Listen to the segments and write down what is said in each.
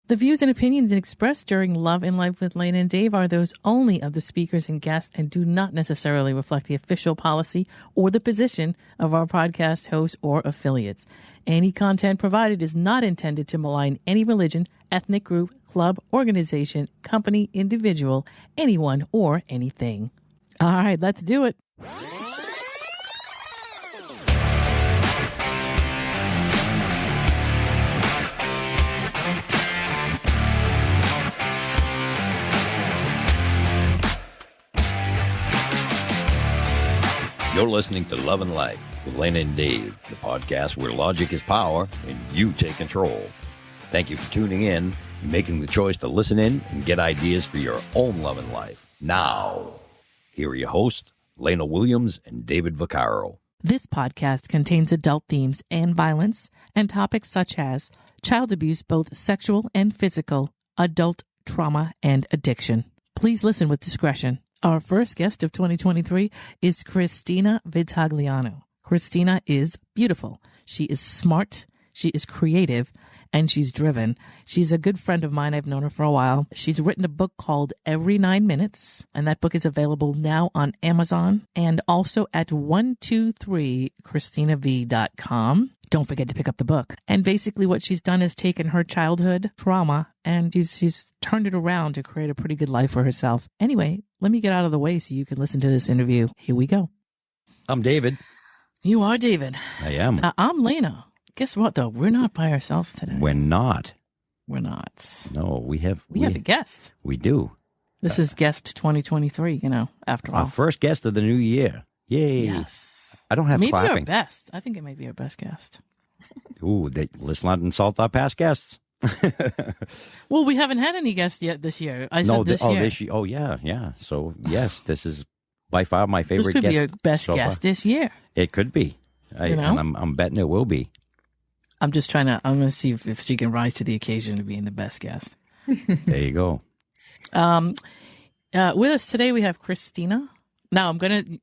The views and opinions expressed during Love and Life with Lane and Dave are those only of the speakers and guests and do not necessarily reflect the official policy or the position of our podcast hosts or affiliates. Any content provided is not intended to malign any religion, ethnic group, club, organization, company, individual, anyone, or anything. All right, let's do it. You're listening to Love and Life with Lane and Dave, the podcast where logic is power and you take control. Thank you for tuning in and making the choice to listen in and get ideas for your own love and life. Now, here are your hosts, Lena Williams and David Vaccaro. This podcast contains adult themes and violence and topics such as child abuse, both sexual and physical, adult trauma, and addiction. Please listen with discretion. Our first guest of 2023 is Christina Vitagliano. Christina is beautiful. She is smart. She is creative. And she's driven. She's a good friend of mine. I've known her for a while. She's written a book called Every 9 Minutes, and that book is available now on Amazon and also at 123christinav.com. Don't forget to pick up the book. And basically what she's done is taken her childhood trauma and she's turned it around to create a pretty good life for herself. Anyway, let me get out of the way so you can listen to this interview. Here we go. I'm David. You are David. I am. I'm Lena. Guess what, though? We're not by ourselves today. We're not. We're not. No, we have a guest. We do. This is guest 2023, after all. Our first guest of the new year. Yay. Yes. I don't have maybe clapping. Maybe our best. I think it might be our best guest. Ooh, let's not insult our past guests. Well, we haven't had any guests yet this year. This year. Oh, yeah. So, yes, this is by far my favorite guest. This could be your best guest this year. It could be. And I'm betting it will be. I'm going to see if she can rise to the occasion of being the best guest. There you go. With us today, we have Christina. Now,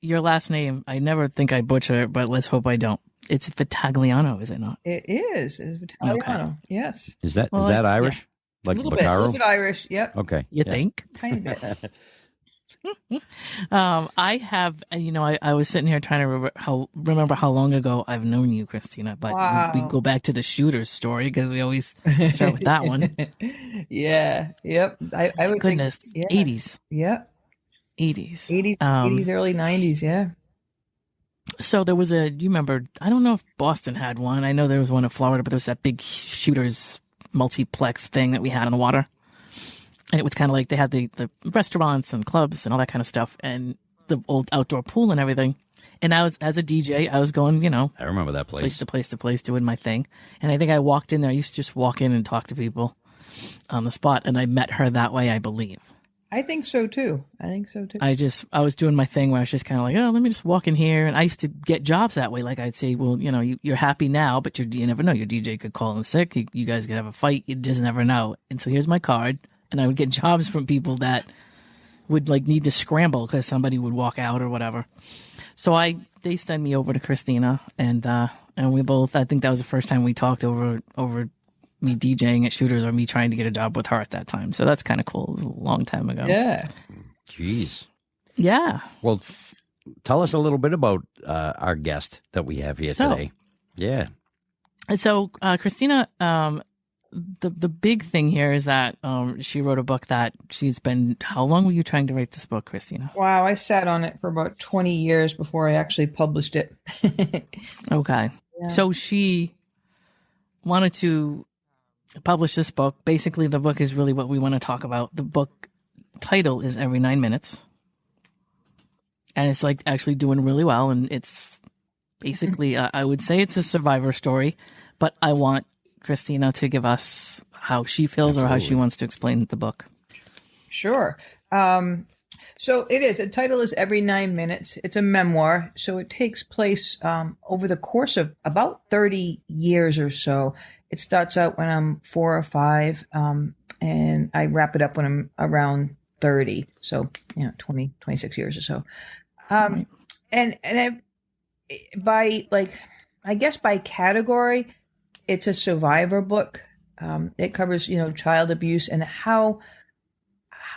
your last name, I never think I butcher it, but let's hope I don't. It's Vitagliano, is it not? It is. It's Vitagliano. Okay. Yes. Is that Irish? Yeah. Like a Vaccaro? A little bit Irish. Yep. Okay. You think? Tiny bit. I have, I was sitting here trying to remember how long ago I've known you, Christina, but wow. we go back to the shooter's story because we always start with that one. Yeah. Yep. I would Goodness. Think, 80s. Yep. 80s. 80s, early 90s. Yeah. So there was you remember, I don't know if Boston had one. I know there was one in Florida, but there was that big shooters multiplex thing that we had on the water. And it was kind of like they had the restaurants and clubs and all that kind of stuff and the old outdoor pool and everything. And I was, as a DJ, I was going, I remember that place to place doing my thing. And I think I walked in there. I used to just walk in and talk to people on the spot. And I met her that way, I believe. I think so too. I was doing my thing where I was just kind of like, oh, let me just walk in here. And I used to get jobs that way. Like I'd say, well, you're happy now, but you never know. Your DJ could call in sick. You guys could have a fight. You just never know. And so here's my card. And I would get jobs from people that would need to scramble because somebody would walk out or whatever. So they sent me over to Christina and we both, I think that was the first time we talked over me DJing at Shooters or me trying to get a job with her at that time. So that's kind of cool. It was a long time ago. Yeah. Jeez. Yeah. Well, tell us a little bit about our guest that we have here today. Yeah. So Christina, the big thing here is that she wrote a book that she's been. How long were you trying to write this book, Christina? Wow, I sat on it for about 20 years before I actually published it. Okay, yeah. So she wanted to publish this book. Basically, the book is really what we want to talk about. The book title is Every 9 Minutes, and it's actually doing really well. And it's basically, I would say it's a survivor story, but I want Christina to give us how she feels or how she wants to explain the book. Sure. So it is. The title is Every 9 Minutes. It's a memoir. So it takes place over the course of about 30 years or so. It starts out when I'm 4 or 5, and I wrap it up when I'm around 30. So, 20, 26 years or so. Right. And by by category, it's a survivor book. It covers, child abuse and how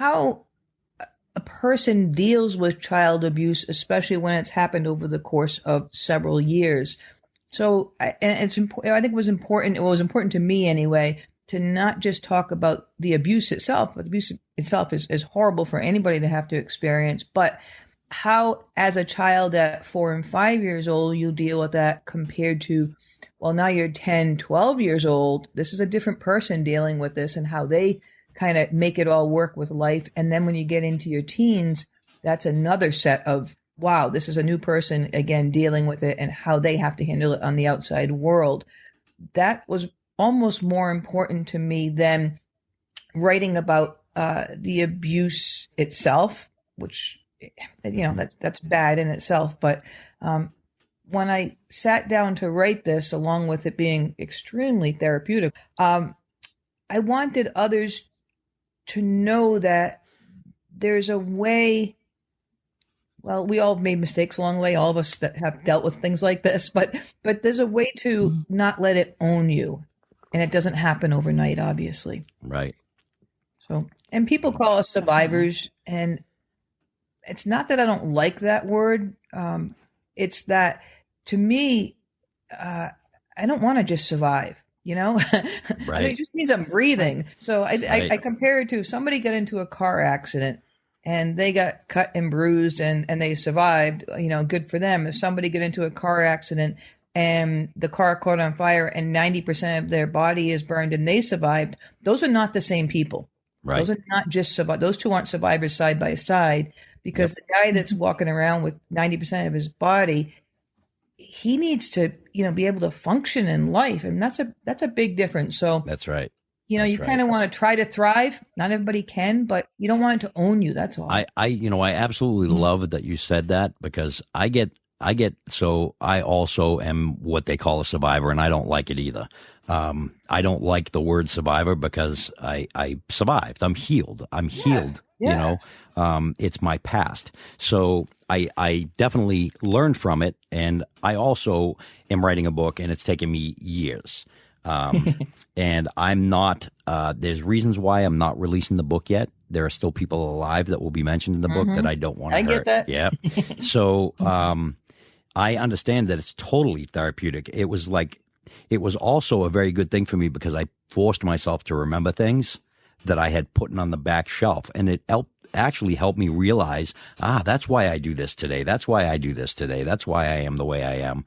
a person deals with child abuse, especially when it's happened over the course of several years. So, and it's important. I think it was important. It was important to me anyway to not just talk about the abuse itself. But the abuse itself is horrible for anybody to have to experience. But how, as a child at 4 and 5 years old, you deal with that compared to, well, now you're 10, 12 years old. This is a different person dealing with this, and how they kind of make it all work with life. And then when you get into your teens, that's another set of, wow, this is a new person, again, dealing with it and how they have to handle it on the outside world. That was almost more important to me than writing about the abuse itself, which, that's bad in itself. But when I sat down to write this, along with it being extremely therapeutic, I wanted others to know that there's a way. Well, we all have made mistakes along the way, all of us that have dealt with things like this, but there's a way to not let it own you. And it doesn't happen overnight, obviously. Right. So, and people call us survivors, and it's not that I don't like that word. It's that, to me, I don't want to just survive. Right. It just means I'm breathing. So I compare it to, somebody got into a car accident and they got cut and bruised and they survived, good for them. If somebody get into a car accident and the car caught on fire and 90% of their body is burned and they survived, those are not the same people. Right. Those are not just those two aren't survivors side by side, because the guy that's walking around with 90% of his body, he needs to, be able to function in life. And that's a big difference. So that's right. You kind of want to try to thrive. Not everybody can, but you don't want it to own you. That's all. I absolutely love that you said that, because I also am what they call a survivor, and I don't like it either. I don't like the word survivor because I survived. I'm healed. Yeah. It's my past. So I definitely learned from it. And I also am writing a book, and it's taken me years. And I'm not, there's reasons why I'm not releasing the book yet. There are still people alive that will be mentioned in the book that I don't want to hurt. I get that. Yeah. So, I understand that it's totally therapeutic. It was also a very good thing for me, because I forced myself to remember things that I had put on the back shelf, and it actually helped me realize, that's why I do this today. That's why I do this today. That's why I am the way I am.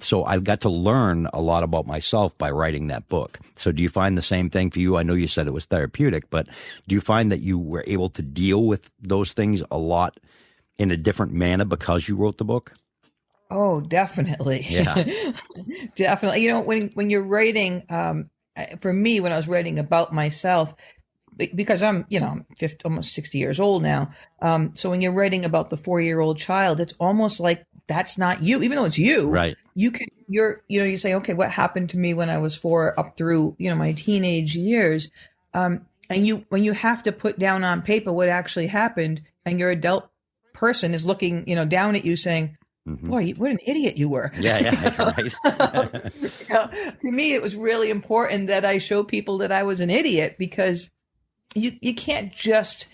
So I got to learn a lot about myself by writing that book. So do you find the same thing for you? I know you said it was therapeutic, but do you find that you were able to deal with those things a lot in a different manner because you wrote the book? Oh, definitely. Yeah. Definitely. When you're writing, for me, when I was writing about myself, because I'm, 50, almost 60 years old now. So when you're writing about the 4-year-old child, it's almost like that's not you, even though it's you. Right. You say, okay, what happened to me when I was 4 up through, my teenage years. And when you have to put down on paper what actually happened, and your adult person is looking, down at you saying, boy, what an idiot you were. Yeah, right. To me, it was really important that I show people that I was an idiot, because you can't just,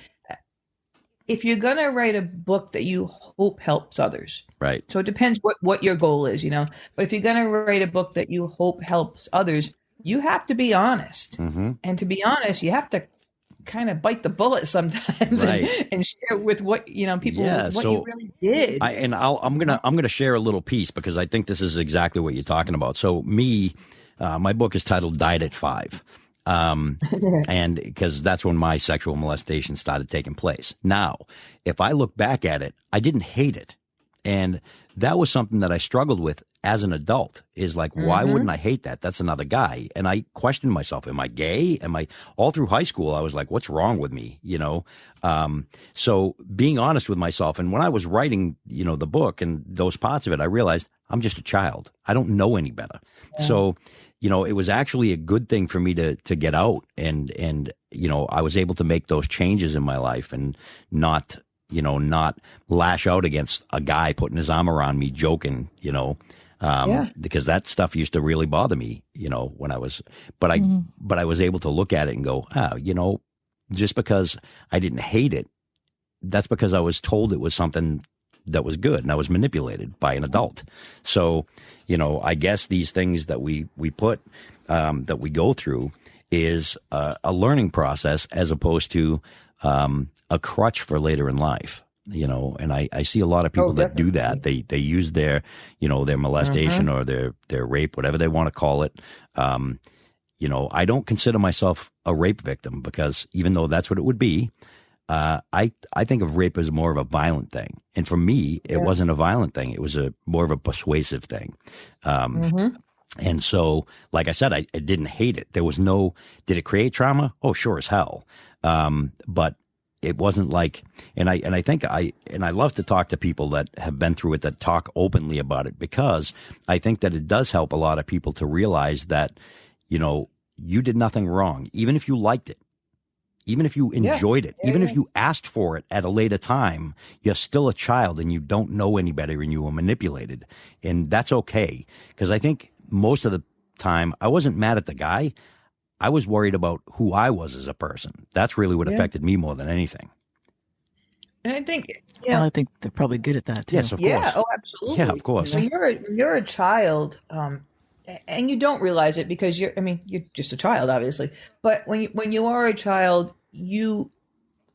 if you're going to write a book that you hope helps others. Right. So it depends what your goal is, But if you're going to write a book that you hope helps others, you have to be honest. And to be honest, you have to kind of bite the bullet sometimes, right, and share with what people what you really did. I'm gonna share a little piece, because I think this is exactly what you're talking about. So my book is titled "Died at 5," and because that's when my sexual molestation started taking place. Now, if I look back at it, I didn't hate it, and that was something that I struggled with as an adult, is like, why wouldn't I hate that? That's another guy. And I questioned myself. Am I gay? All through high school, I was like, what's wrong with me? So being honest with myself. And when I was writing, the book and those parts of it, I realized I'm just a child. I don't know any better. Yeah. So, it was actually a good thing for me to get out, and I was able to make those changes in my life and not lash out against a guy putting his arm around me, joking, Yeah. because that stuff used to really bother me, when I was, but I was able to look at it and go, just because I didn't hate it, that's because I was told it was something that was good, and I was manipulated by an adult. So, I guess these things that we put, that we go through is a learning process as opposed to a crutch for later in life. And I see a lot of people that do that. They use their, their molestation or their rape, whatever they want to call it. I don't consider myself a rape victim, because even though that's what it would be, I think of rape as more of a violent thing. And for me, it wasn't a violent thing. It was more of a persuasive thing. And so, like I said, I didn't hate it. There was did it create trauma? Oh, sure as hell. But it wasn't like, and I think I love to talk to people that have been through it, that talk openly about it, because I think that it does help a lot of people to realize that, you did nothing wrong. Even if you liked it, even if you enjoyed it, even if you asked for it at a later time, you're still a child and you don't know any better and you were manipulated. And that's okay. Because I think most of the time I wasn't mad at the guy. I was worried about who I was as a person. That's really what affected me more than anything. And I think, well, I think they're probably good at that too. Yes, of course. Yeah, oh, absolutely. Yeah, of course. When you're a child, and you don't realize it because you're just a child, obviously. But when you are a child,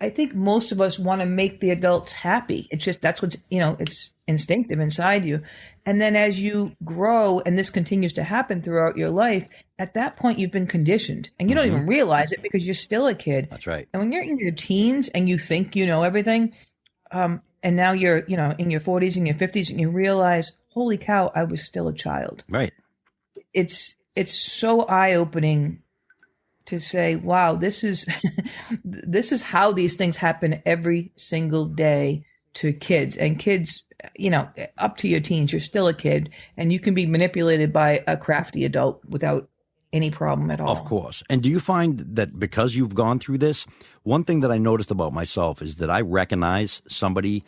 I think most of us want to make the adults happy. It's just, that's what's, it's instinctive inside you. And then as you grow, and this continues to happen throughout your life, at that point you've been conditioned, and you don't even realize it because you're still a kid. That's right. And when you're in your teens and you think you know everything, and now you're, in your 40s and your 50s, and you realize, holy cow, I was still a child. Right. It's so eye-opening to say, wow, this is this is how these things happen every single day to kids. And kids, up to your teens, you're still a kid, and you can be manipulated by a crafty adult without any problem at all. Of course. And do you find that because you've gone through this, one thing that I noticed about myself is that I recognize somebody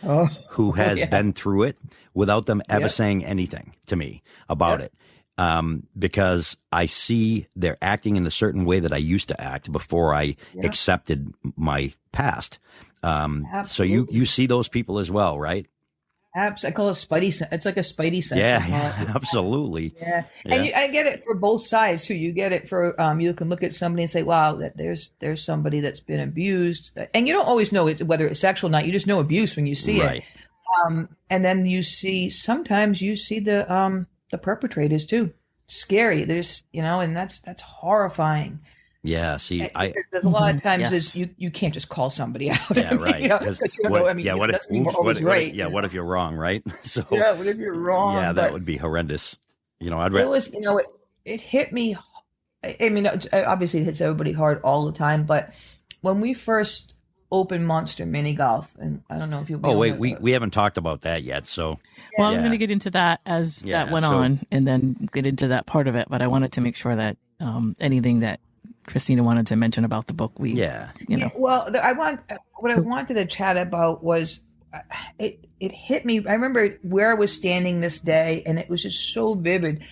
who has been through it without them ever saying anything to me about it. Because I see they're acting in a certain way that I used to act before I accepted my past. So you see those people as well, right? I call it spidey. It's like a spidey sense. Yeah, absolutely. Yeah, and I get it for both sides too. You get it for you can look at somebody and say, "Wow, that there's somebody that's been abused," and you don't always know whether it's sexual or not. You just know abuse when you see it. And then sometimes you see the perpetrators too. Scary. There's and that's horrifying. Yeah. See, there's a lot of times you can't just call somebody out. Yeah, right. What if you're wrong, right? So what if you're wrong? Yeah, that would be horrendous. It was. It hit me. I mean, obviously it hits everybody hard all the time, but when we first opened Monster Mini Golf, and I don't know if you'll be we haven't talked about that yet, so I was going to get into that as that went on, and then get into that part of it, but I wanted to make sure that anything that Christina wanted to mention about the book, well, what I wanted to chat about was it hit me. I remember where I was standing this day, and it was just so vivid.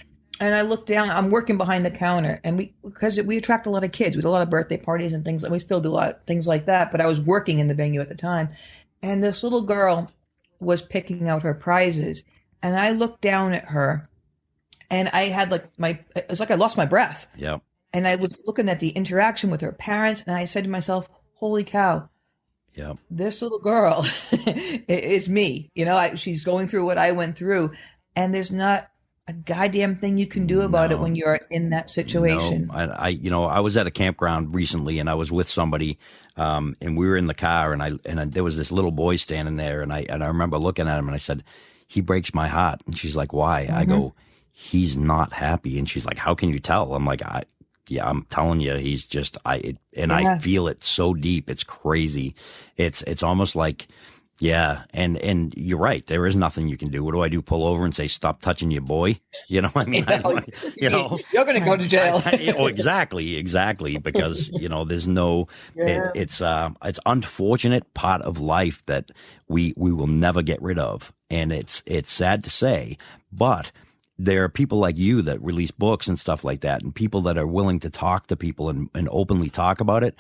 And I looked down, I'm working behind the counter, and because we attract a lot of kids. We do a lot of birthday parties and things, and we still do a lot of things like that, but I was working in the venue at the time. And this little girl was picking out her prizes, and I looked down at her, and I had it was like I lost my breath. Yeah. And I was looking at the interaction with her parents, and I said to myself, holy cow. Yeah. This little girl is me. She's going through what I went through, and there's not a goddamn thing you can do about it when you're in that situation. No. I was at a campground recently, and I was with somebody, and we were in the car, and there was this little boy standing there, and I remember looking at him, and I said, he breaks my heart. And she's like, why? I go, he's not happy. And she's like, how can you tell? I'm like, I'm telling you, he's just, I feel it so deep. It's crazy. It's almost like, and you're right. There is nothing you can do. What do I do? Pull over and say, stop touching your boy? You're going to go to jail. Exactly. Because, there's no, it's unfortunate part of life that we will never get rid of. And it's sad to say, but there are people like you that release books and stuff like that, and people that are willing to talk to people and openly talk about it,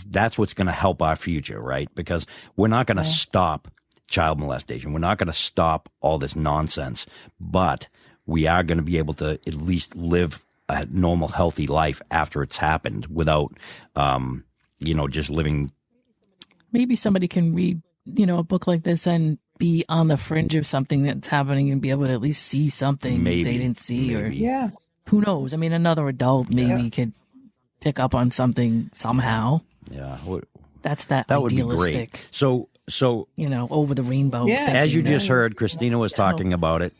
that's what's going to help our future, right? Because we're not going to stop child molestation. We're not going to stop all this nonsense, but we are going to be able to at least live a normal, healthy life after it's happened without, just living. Maybe somebody can read, a book like this and be on the fringe of something that's happening and be able to at least see something they didn't see, or who knows? I mean, another adult maybe could pick up on something somehow. Yeah, that would be idealistic. great. So over the rainbow. Yeah. As you just heard, Christina was talking about it.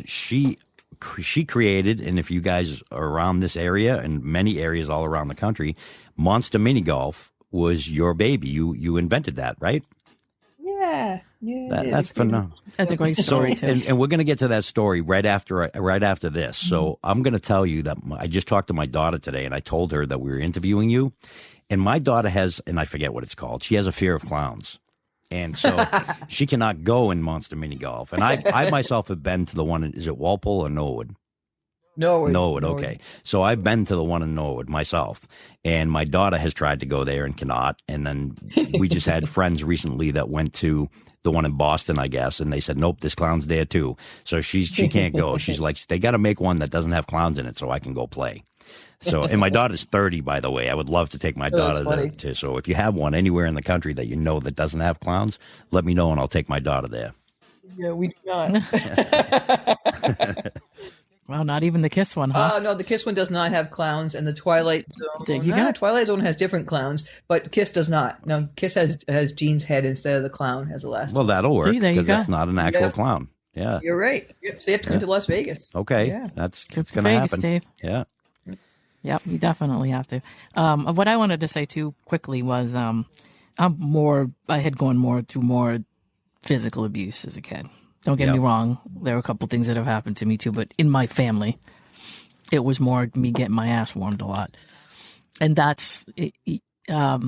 She created, and if you guys are around this area and many areas all around the country, Monster Mini Golf was your baby. You invented that, right? Yeah. That's phenomenal. That's a great story too. And we're going to get to that story right after this. So I'm going to tell you that I just talked to my daughter today, and I told her that we were interviewing you. And my daughter has, and I forget what it's called, she has a fear of clowns. And so she cannot go in Monster Mini Golf. And I myself have been to the one, is it Walpole or Norwood? Norwood, okay. So I've been to the one in Norwood myself. And my daughter has tried to go there and cannot. And then we just had friends recently that went to the one in Boston, I guess. And they said, nope, this clown's there too. So she can't go. She's like, they got to make one that doesn't have clowns in it so I can go play. So, and my daughter's 30, by the way. I would love to take my daughter there too. So if you have one anywhere in the country that that doesn't have clowns, let me know and I'll take my daughter there. Yeah, we do not. Well, not even the Kiss one, huh? No, the Kiss one does not have clowns, and the Twilight Zone. There you go. Twilight Zone has different clowns, but Kiss does not. No, Kiss has Gene's head instead of the clown as the last. Well, that'll work because that's not an actual clown. Yeah, you're right. Yep. So you have to come to Las Vegas. Okay, yeah. that's going to happen. Dave. Yeah. Yep, you definitely have to. What I wanted to say too quickly was I had gone through more physical abuse as a kid. Don't get me wrong. There are a couple things that have happened to me too, but in my family, it was more me getting my ass warmed a lot. And that's for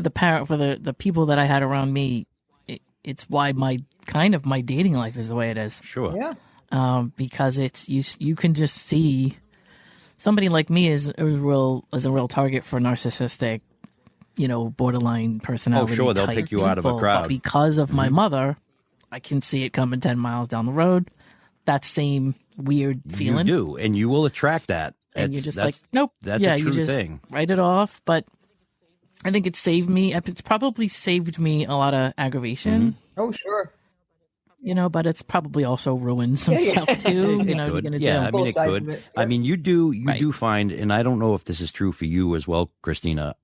the people that I had around me. It's why my dating life is the way it is. Sure. Yeah. Because it's you can just see somebody like me is a real target for narcissistic, borderline personality. Oh, sure, they'll pick you out of a crowd. But because of my mother, I can see it coming 10 miles down the road. That same weird feeling. You do, and you will attract that. And you're just like, nope. That's a true you just thing. Write it off. But I think it saved me. It's probably saved me a lot of aggravation. Mm-hmm. Oh, sure. But it's probably also ruined some stuff too. You're going to do. I mean, it could. Yeah. I mean, you do find, and I don't know if this is true for you as well, Christina.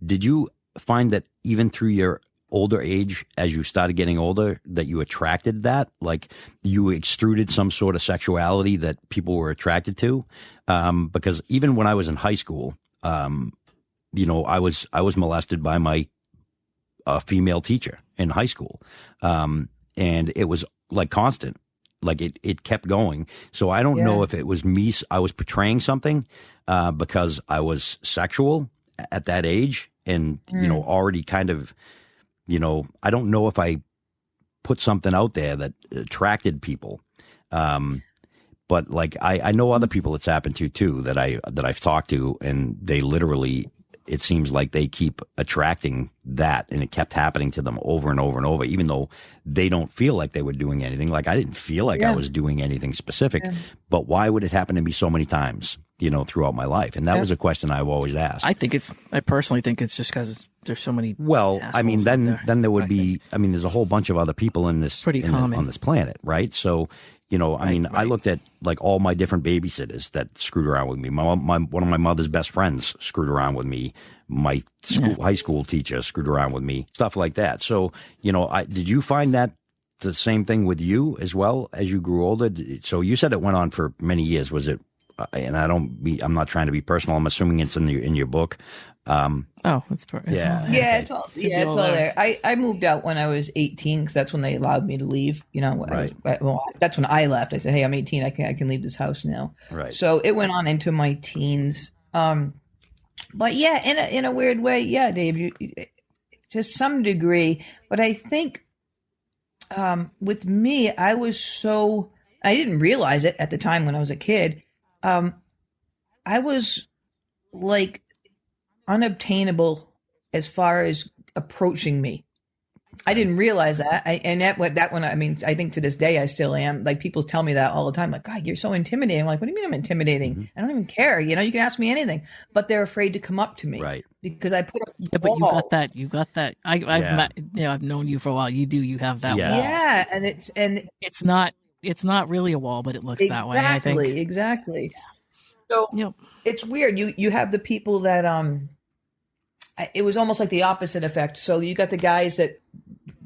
Did you find that even through your older age, as you started getting older, that you attracted that? Like you extruded some sort of sexuality that people were attracted to? Because even when I was in high school, I was molested by my female teacher in high school. And it was like constant, like it kept going. So I don't know if it was me. I was portraying something because I was sexual at that age and, already kind of, I don't know if I put something out there that attracted people. But like, I know other people it's happened to too, that I've talked to, and they literally, it seems like they keep attracting that, and it kept happening to them over and over and over, even though they don't feel like they were doing anything. Like I didn't feel like I was doing anything specific, but why would it happen to me so many times, throughout my life? And that was a question I've always asked. I personally think it's just because there's so many. Well, I mean, then there would be, I mean, there's a whole bunch of other people in this, on this planet, right? So, I looked at like all my different babysitters that screwed around with me. One of my mother's best friends screwed around with me. My high school teacher screwed around with me, stuff like that. So, did you find that the same thing with you as well as you grew older? So you said it went on for many years. Was it? And I'm not trying to be personal. I'm assuming it's in your book. It's it's all there. I moved out when I was 18 because that's when they allowed me to leave. Right. That's when I left. I said, "Hey, I'm 18. I can leave this house now." Right. So it went on into my teens. But yeah, in a weird way, yeah, Dave, you to some degree. But I think with me, I was so I didn't realize it at the time when I was a kid. I was like unobtainable as far as approaching me. I didn't realize that. I mean, I think to this day I still am. Like, people tell me that all the time. Like, God, you're so intimidating. I'm like, what do you mean I'm intimidating? Mm-hmm. I don't even care. You know, you can ask me anything, but they're afraid to come up to me, Right? Because I put up. Yeah, but you got that. You got that. I've known you for a while. You have that wall. Yeah, and it's not really a wall, but it looks that way. I think exactly. So It's weird. You have the people that it was almost like the opposite effect. So you got the guys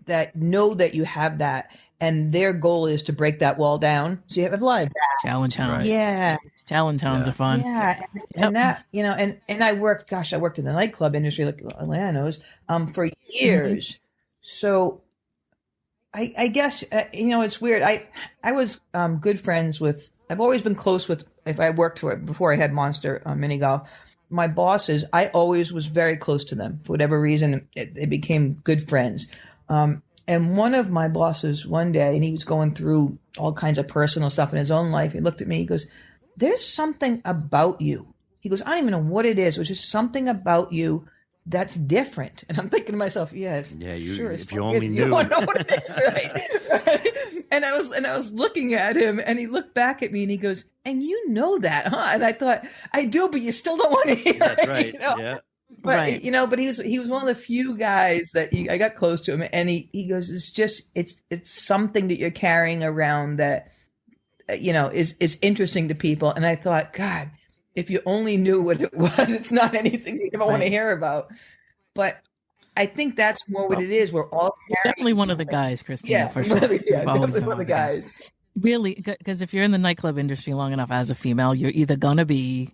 that know that you have that, and their goal is to break that wall down. So you have a lot of that. Challenge hounds. Right. Yeah. Challenge hounds are fun. Yeah. And that, and I worked in the nightclub industry, like Atlanta knows, for years. Mm-hmm. So I guess, it's weird. I was good friends with, I've always been close with, if I worked for it before I had Monster Mini Golf, my bosses, I always was very close to them. For whatever reason, they became good friends. And one of my bosses one day, and he was going through all kinds of personal stuff in his own life. He looked at me, he goes, there's something about you. He goes, I don't even know what it is. It was just something about you that's different. And I'm thinking to myself, sure. If you only knew. You don't know what it is, right? And I was looking at him, and he looked back at me, and he goes, and you know that, huh? And I thought, I do, but you still don't want to hear That's it. right. Yeah. But right. But he was one of the few guys that I got close to him, and he goes, it's something that you're carrying around that is interesting to people. And I thought, God, if you only knew what it was, it's not anything you ever want to hear about. But I think that's more what it is. We're all definitely one of the guys, Christina, for sure. Definitely one of the guys. Really, because if you're in the nightclub industry long enough as a female, you're either gonna be,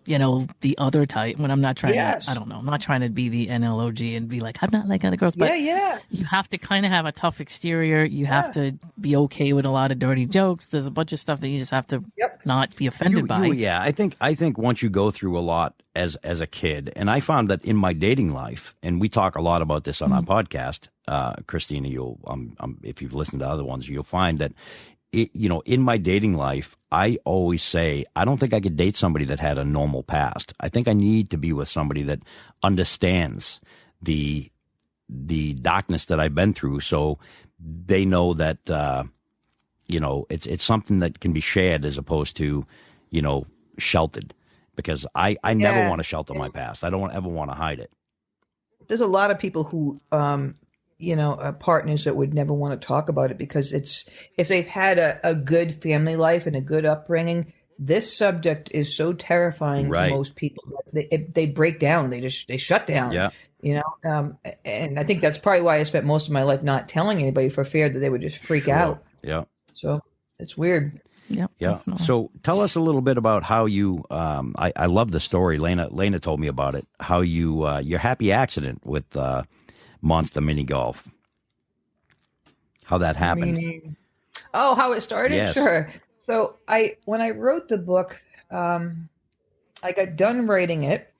the other type. When I'm not trying to, I don't know, I'm not trying to be the NLOG and be like, I'm not like other girls. But you have to kind of have a tough exterior. You have to be okay with a lot of dirty jokes. There's a bunch of stuff that you just have to not be offended by. I think once you go through a lot as a kid, and I found that in my dating life, and we talk a lot about this on our podcast, Christina, if you've listened to other ones, you'll find that in my dating life, I always say, I don't think I could date somebody that had a normal past. I think I need to be with somebody that understands the darkness that I've been through, so they know that, it's something that can be shared as opposed to, sheltered. Because I never want to shelter my past. I don't ever want to hide it. There's a lot of people who, partners that would never want to talk about it, because if they've had a good family life and a good upbringing, this subject is so terrifying to most people. They break down. They shut down. Yeah. And I think that's probably why I spent most of my life not telling anybody, for fear that they would just freak out. Yeah. So it's weird. Yeah. Definitely. So tell us a little bit about how you, I love the story. Lena told me about it. How your happy accident with, Monster Mini Golf. How that happened. How it started? Yes. Sure. So when I wrote the book, I got done writing it,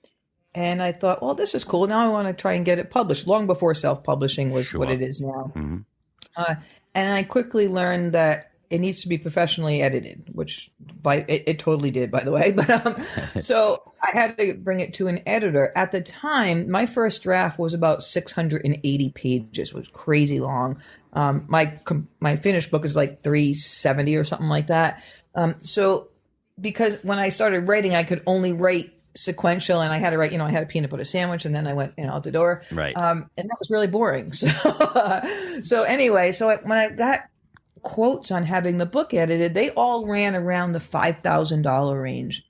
and I thought, well, this is cool. Now I want to try and get it published, long before self-publishing was what it is now. Mm-hmm. And I quickly learned that it needs to be professionally edited, which it totally did, by the way. But so I had to bring it to an editor. At the time, my first draft was about 680 pages. It was crazy long. My finished book is like 370 or something like that. So because when I started writing, I could only write sequential, and I had to write, I had a peanut butter sandwich, and then I went, out the door. Right. And that was really boring. So anyway, when I got quotes on having the book edited, they all ran around the $5,000 range.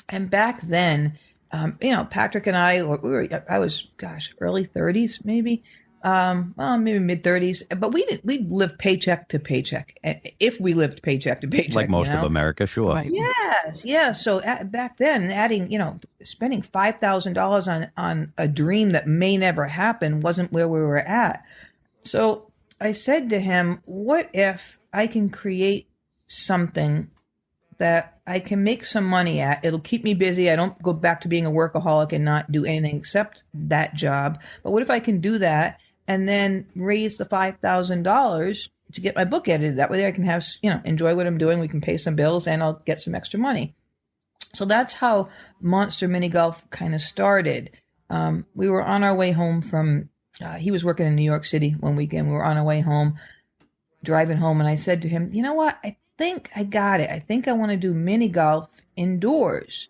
And back then, Patrick and I was, early 30s, maybe, maybe mid 30s, but we lived paycheck to paycheck. If we lived paycheck to paycheck, like most of America, sure. Right. Yes. Yeah. So back then, spending $5,000 on a dream that may never happen wasn't where we were at. So I said to him, what if I can create something that I can make some money at? It'll keep me busy. I don't go back to being a workaholic and not do anything except that job. But what if I can do that and then raise the $5,000 to get my book edited. That way I can have, enjoy what I'm doing. We can pay some bills and I'll get some extra money. So that's how Monster Mini Golf kind of started. We were on our way home from, he was working in New York City one weekend. We were on our way home, driving home. And I said to him, you know what? I think I got it. I think I want to do mini golf indoors.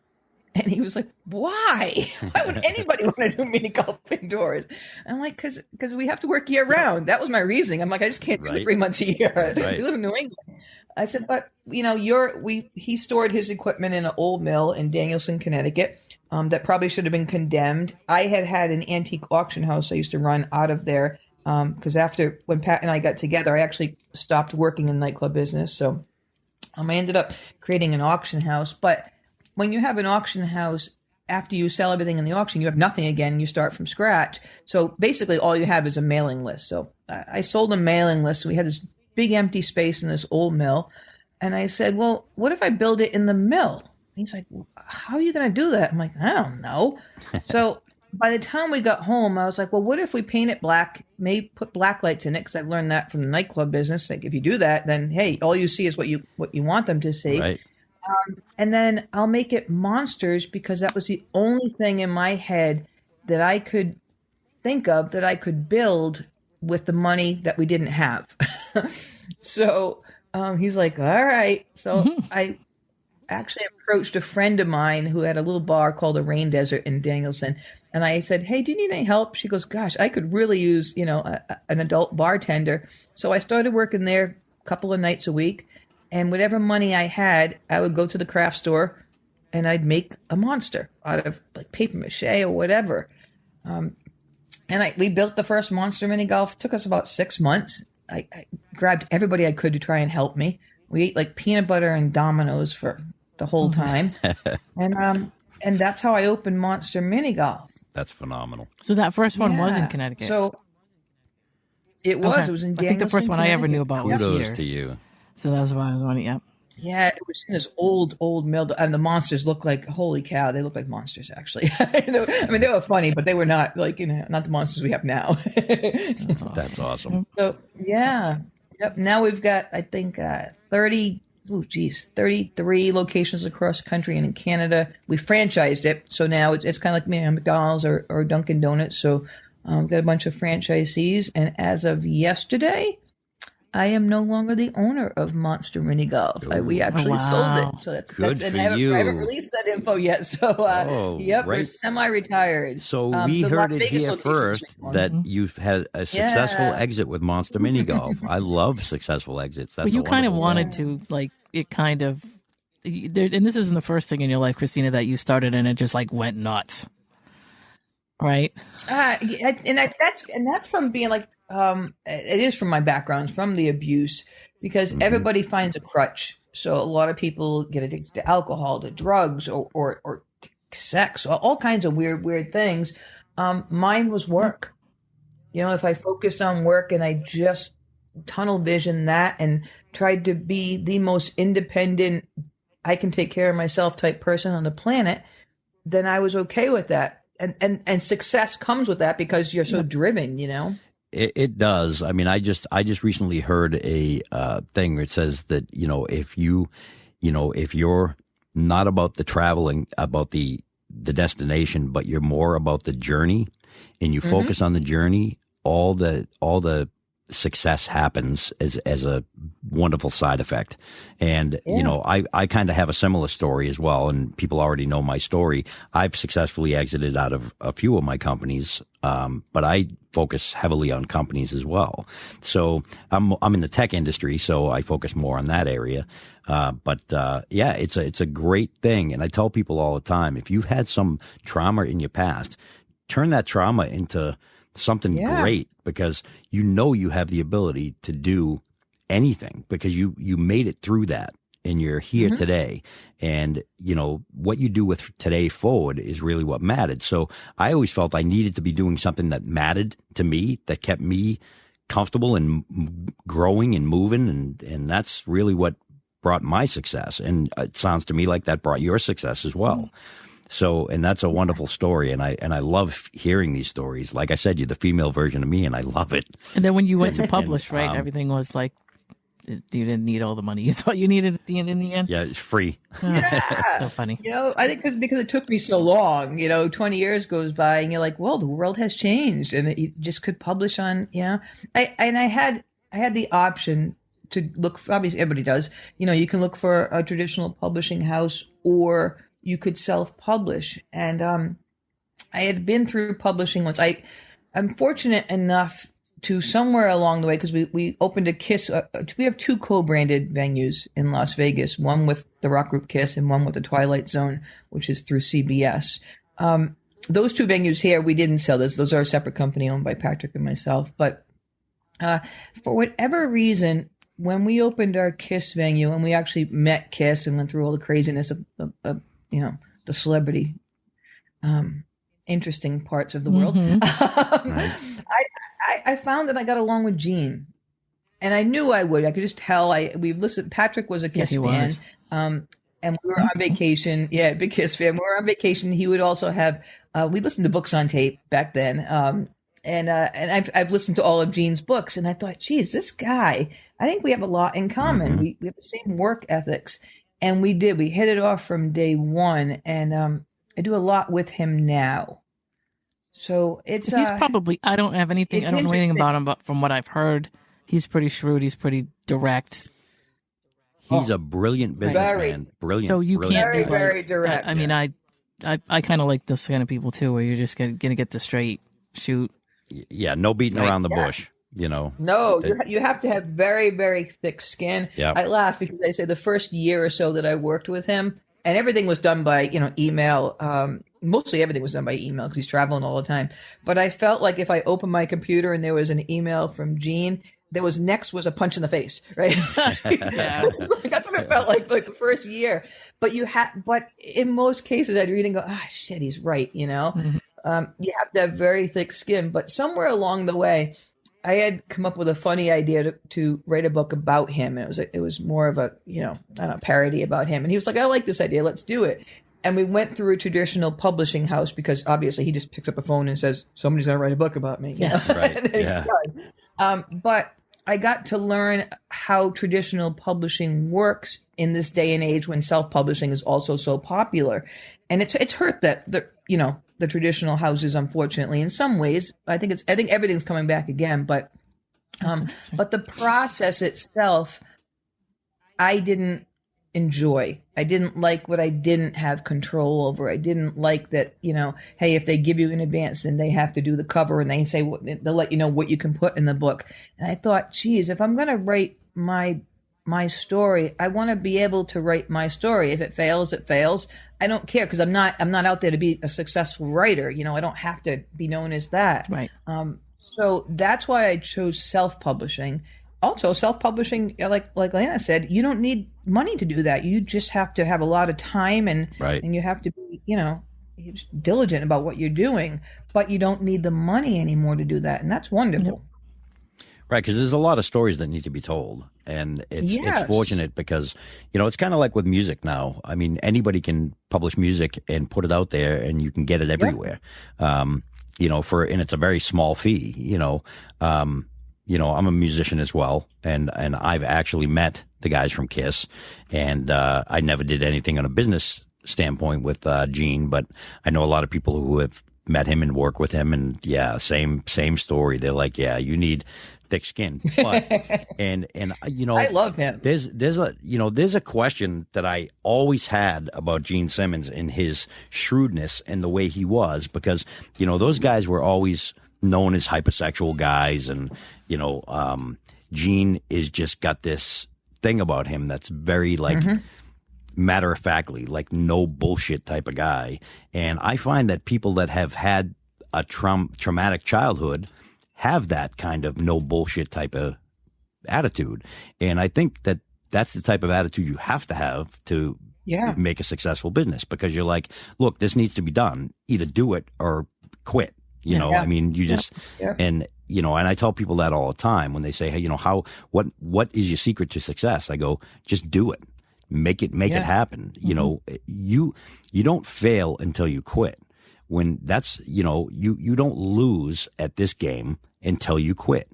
And he was like, why? Why would anybody want to do mini golf indoors? I'm like, because we have to work year round. That was my reasoning. I'm like, I just can't do it 3 months a year. Right. We live in New England. I said, but he stored his equipment in an old mill in Danielson, Connecticut, that probably should have been condemned. I had an antique auction house I used to run out of there. Because when Pat and I got together, I actually stopped working in nightclub business. So I ended up creating an auction house. But when you have an auction house, after you sell everything in the auction, you have nothing again. You start from scratch. So basically all you have is a mailing list. So I sold a mailing list. So we had this big empty space in this old mill. And I said, well, what if I build it in the mill? He's like, well, how are you going to do that? I'm like, I don't know. So by the time we got home, I was like, well, what if we paint it black, maybe put black lights in it? Because I've learned that from the nightclub business. Like if you do that, then, hey, all you see is what you want them to see. Right. And then I'll make it monsters because that was the only thing in my head that I could think of that I could build with the money that we didn't have. So he's like, all right. So I actually approached a friend of mine who had a little bar called the Rain Desert in Danielson. And I said, hey, do you need any help? She goes, gosh, I could really use, an adult bartender. So I started working there a couple of nights a week. And whatever money I had, I would go to the craft store and I'd make a monster out of like paper mache or whatever. We built the first Monster Mini Golf. It took us about 6 months. I grabbed everybody I could to try and help me. We ate like peanut butter and Dominoes for the whole time. And that's how I opened Monster Mini Golf. That's phenomenal. So that first one was in Connecticut. So it was. Okay. It was in I think the first one I ever knew about was Kudos here. to you. So that's why I was wondering, yeah. Yeah, it was in this old mill. And the monsters look like, holy cow, they look like monsters, actually. I mean, they were funny, but they were not like, not the monsters we have now. That's awesome. So, yeah. Yep. Now we've got, I think, 33 locations across the country and in Canada. We franchised it. So now it's kind of like McDonald's or Dunkin' Donuts. So we've got a bunch of franchisees. And as of yesterday, I am no longer the owner of Monster Mini Golf. We actually sold it. So that's good for and I you. haven't released that info yet. So, we're semi-retired. So we heard it here first that you've had a successful exit with Monster Mini Golf. I love successful exits. That's But you kind of wanted to, like, it kind of, and this isn't the first thing in your life, Christina, that you started and it just like went nuts. Right? And that's from being like, it is from my background, from the abuse, because everybody finds a crutch. So a lot of people get addicted to alcohol, to drugs, or sex, all kinds of weird things. Mine was work. If I focused on work and I just tunnel vision that and tried to be the most independent, I can take care of myself type person on the planet, then I was okay with that. And success comes with that because you're so driven, It does. I mean, I just recently heard a thing where it says that, if you're not about the traveling, about the destination, but you're more about the journey and you focus on the journey, all the success happens as a wonderful side effect. And, I kind of have a similar story as well. And people already know my story. I've successfully exited out of a few of my companies. But I focus heavily on companies as well. So I'm in the tech industry, so I focus more on that area. It's a great thing. And I tell people all the time, if you've had some trauma in your past, turn that trauma into something great, because you have the ability to do anything because you made it through that and you're here today. And, what you do with today forward is really what mattered. So I always felt I needed to be doing something that mattered to me, that kept me comfortable and growing and moving. And that's really what brought my success. And it sounds to me like that brought your success as well. So, and that's a wonderful story. And I love hearing these stories. Like I said, you're the female version of me and I love it. And then when you went to publish, right, everything was like didn't need all the money you thought you needed at the end. In the end, Yeah, it's free. Yeah. so funny. I think because it took me so long, 20 years goes by and you're like, well, the world has changed and you just could publish on, I had the option to look for, obviously everybody does, you can look for a traditional publishing house or you could self-publish. And, I had been through publishing once. I'm fortunate enough to somewhere along the way, because we opened a KISS. We have 2 co-branded venues in Las Vegas, one with the rock group KISS and one with the Twilight Zone, which is through CBS. Those 2 venues here, we didn't sell this. Those are a separate company owned by Patrick and myself. But for whatever reason, when we opened our KISS venue and we actually met KISS and went through all the craziness of the celebrity interesting parts of the world, I found that I got along with Gene, and I knew I would. I could just tell. We've listened. Patrick was a KISS fan, and we were on vacation. Yeah, big KISS fan. We were on vacation. He would also have. We listened to books on tape back then, and I've listened to all of Gene's books, and I thought, geez, this guy. I think we have a lot in common. We have the same work ethics, and we did. We hit it off from day one, and I do a lot with him now. So he's probably, I don't have anything, I don't know anything about him, but from what I've heard, he's pretty shrewd. He's pretty direct. He's a brilliant businessman. Brilliant. So you brilliant. can't be very direct. I mean, I kind of like this kind of people too, where you're just going to get the straight shoot. Yeah. No beating around the bush, No, you have to have very, very thick skin. Yeah. I laugh because I say the first year or so that I worked with him, and everything was done by, email. Mostly everything was done by email because he's traveling all the time. But I felt like if I opened my computer and there was an email from Gene, next was a punch in the face, right? Yeah. That's what it felt like the first year. But but in most cases, I'd read and go, shit, he's right, You have to have very thick skin. But somewhere along the way, I had come up with a funny idea to write a book about him. And it was more of a, parody about him. And he was like, I like this idea. Let's do it. And we went through a traditional publishing house because obviously he just picks up a phone and says, somebody's going to write a book about me. Yeah. Right. Yeah. But I got to learn how traditional publishing works in this day and age when self-publishing is also so popular. And it's hurt that the traditional houses, unfortunately, in some ways, I think everything's coming back again, but the process itself, I didn't enjoy. I didn't like what I didn't have control over. I didn't like that, hey, if they give you an advance, then they have to do the cover and they say, they'll let you know what you can put in the book. And I thought, geez, if I'm going to write my story, I want to be able to write my story. If it fails, it fails. I don't care because I'm not out there to be a successful writer. I don't have to be known as that. Right. So that's why I chose self-publishing. Also, self-publishing, like Lana said, you don't need money to do that. You just have to have a lot of time and you have to be, diligent about what you're doing. But you don't need the money anymore to do that, and that's wonderful. Yep. Right, because there's a lot of stories that need to be told, and it's fortunate because it's kind of like with music now. I mean, anybody can publish music and put it out there, and you can get it everywhere. Yep. And it's a very small fee. I'm a musician as well, and I've actually met the guys from KISS, and I never did anything on a business standpoint with Gene, but I know a lot of people who have met him and work with him, and same story. They're like, you need thick skin, but and I love him. There's a question that I always had about Gene Simmons and his shrewdness and the way he was, because those guys were always known as hypersexual guys, and Gene is just got this thing about him that's very matter of factly, like no bullshit type of guy. And I find that people that have had a traumatic childhood have that kind of no bullshit type of attitude. And I think that that's the type of attitude you have to make a successful business, because you're like, look, this needs to be done. Either do it or quit. I mean, you just, and I tell people that all the time when they say, hey, what is your secret to success? I go, just do it. Make it happen. Mm-hmm. You don't fail until you quit. When that's, you don't lose at this game until you quit.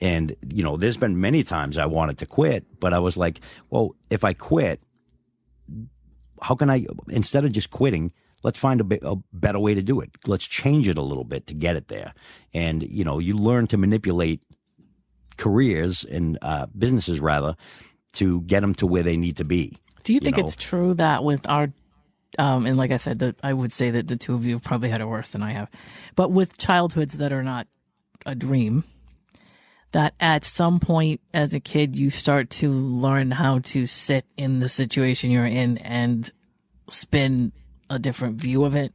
And, there's been many times I wanted to quit, but I was like, well, if I quit, how can I, instead of just quitting, let's find a better way to do it. Let's change it a little bit to get it there. And, you learn to manipulate careers and businesses, rather, to get them to where they need to be. Do you think it's true that with our, and like I said, I would say that the two of you have probably had it worse than I have, but with childhoods that are not a dream, that at some point as a kid, you start to learn how to sit in the situation you're in and spin a different view of it,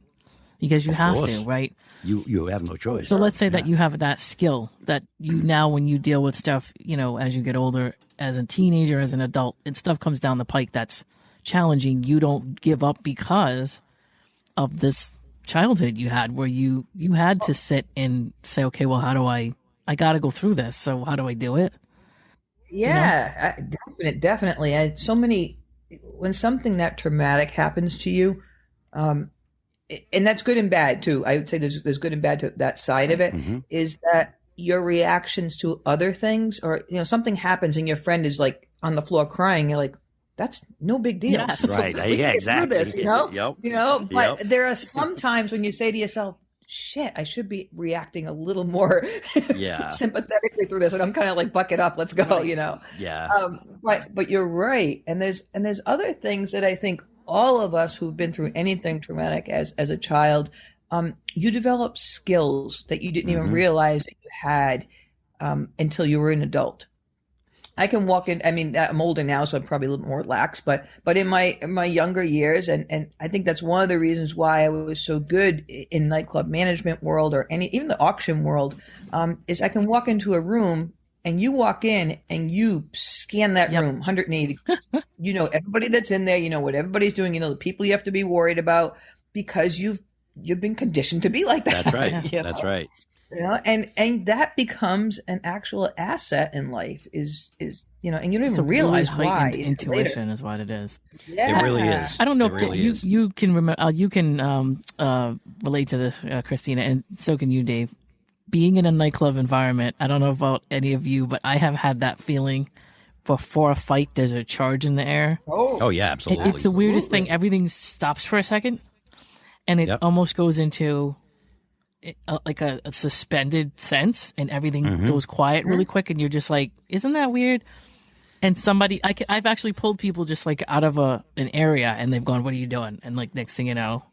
because you have to, right? You have no choice. So let's say that you have that skill that you now, when you deal with stuff, as you get older, as a teenager, as an adult, and stuff comes down the pike that's challenging, you don't give up because of this childhood you had where you had to sit and say, okay, well, how do I got to go through this. So how do I do it? Yeah, definitely. When something that traumatic happens to you, and that's good and bad too. I would say there's good and bad to that side of it, is that your reactions to other things, or, something happens and your friend is like on the floor crying. You're like, that's no big deal. Yes. Right. Yeah, exactly. This, but there are some times when you say to yourself, shit, I should be reacting a little more sympathetically through this. And I'm kind of like, buck it up, let's go, right. Yeah. But you're right. And there's other things that I think all of us who've been through anything traumatic as a child, you develop skills that you didn't even realize that you had until you were an adult. I can walk in. I mean, I'm older now, so I'm probably a little more lax. But in my younger years, and I think that's one of the reasons why I was so good in nightclub management world, or even the auction world, is I can walk into a room and you walk in and you scan that room 180. You know everybody that's in there. You know what everybody's doing. You know the people you have to be worried about, because you've been conditioned to be like that. That's right. That's right. And that becomes an actual asset in life is and you don't even realize really why. Intuition is what it is. Yeah. It really is. I don't know if you can remember. You can relate to this, Christina, and so can you, Dave. Being in a nightclub environment, I don't know about any of you, but I have had that feeling before a fight. There's a charge in the air. Oh yeah, absolutely. It's the weirdest thing. Everything stops for a second, and it almost goes into like a suspended sense, and everything goes quiet really quick, and you're just like, isn't that weird? And I've actually pulled people just like out of an area, and they've gone, what are you doing? And like next thing you know,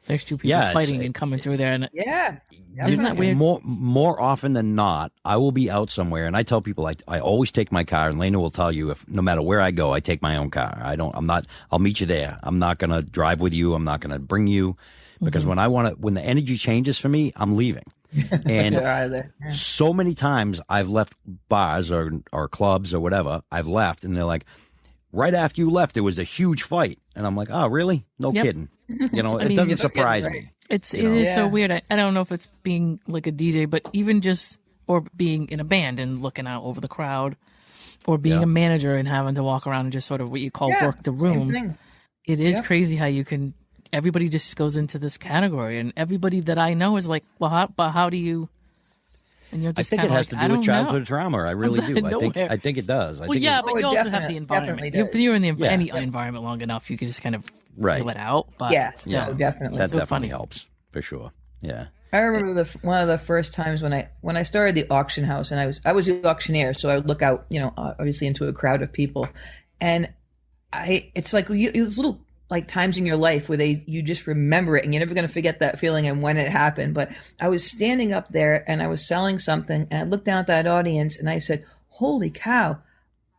there's two people fighting and coming through there. And isn't that weird? More often than not, I will be out somewhere, and I tell people I always take my car, and Lena will tell you, if no matter where I go, I take my own car. I'll meet you there. I'm not going to drive with you. I'm not going to bring you. Because when the energy changes for me, I'm leaving. And so many times I've left bars or clubs or whatever, I've left, and they're like, right after you left, there was a huge fight. And I'm like, oh, really? No kidding. It doesn't surprise me. It is so weird. I don't know if it's being like a DJ, but even or being in a band and looking out over the crowd, or being a manager and having to walk around and just sort of what you call work the room. It is crazy how you can. Everybody just goes into this category, and everybody that I know is like, well, how do you? And you're just I think it has to do with childhood trauma. I really do. I think it does. But you also have the environment. If you're in any environment long enough, you can just kind of feel it out. But definitely. That definitely helps for sure. Yeah. I remember one of the first times when I started the auction house, and I was the auctioneer, so I would look out, obviously into a crowd of people, and it's like it was little like times in your life where you just remember it, and you're never going to forget that feeling and when it happened. But I was standing up there and I was selling something, and I looked down at that audience and I said, holy cow,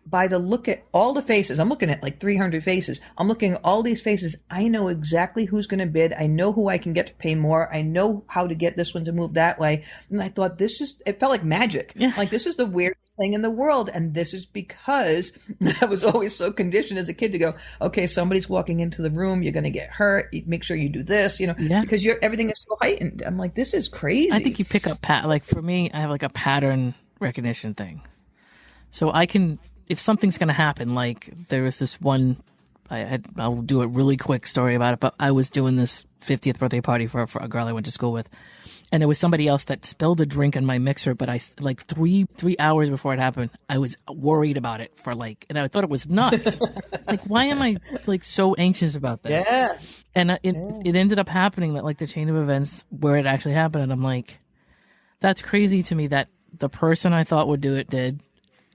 by the look at all the faces, I'm looking at like 300 faces. I'm looking at all these faces. I know exactly who's going to bid. I know who I can get to pay more. I know how to get this one to move that way. And I thought it felt like magic. Yeah. Like this is the weirdest thing in the world. And this is because I was always so conditioned as a kid to go, okay, somebody's walking into the room. You're going to get hurt. Make sure you do this, because everything is so heightened. I'm like, this is crazy. I think you pick up, like for me, I have like a pattern recognition thing. So I can, if something's going to happen, like there was this one I'll do a really quick story about it, but I was doing this 50th birthday party for a girl I went to school with. And there was somebody else that spilled a drink in my mixer, but I, like, three hours before it happened, I was worried about it and I thought it was nuts. Like, why am I, like, so anxious about this? Yeah. And it ended up happening, that, like, the chain of events where it actually happened. And I'm like, that's crazy to me that the person I thought would do it did,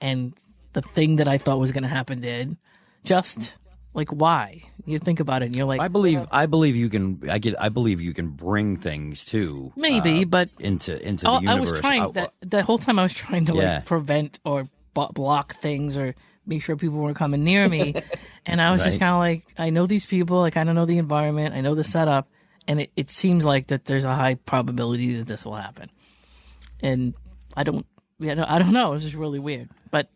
and the thing that I thought was going to happen did. Just, like, why? You think about it and you're like, I believe you can bring things too. Maybe, but into the universe. I was trying the whole time I was trying to like prevent or block things or make sure people weren't coming near me. And I was just kind of like, I know these people, I kind of know the environment, I know the setup, and it seems like that there's a high probability that this will happen. And I don't know. It's just really weird. But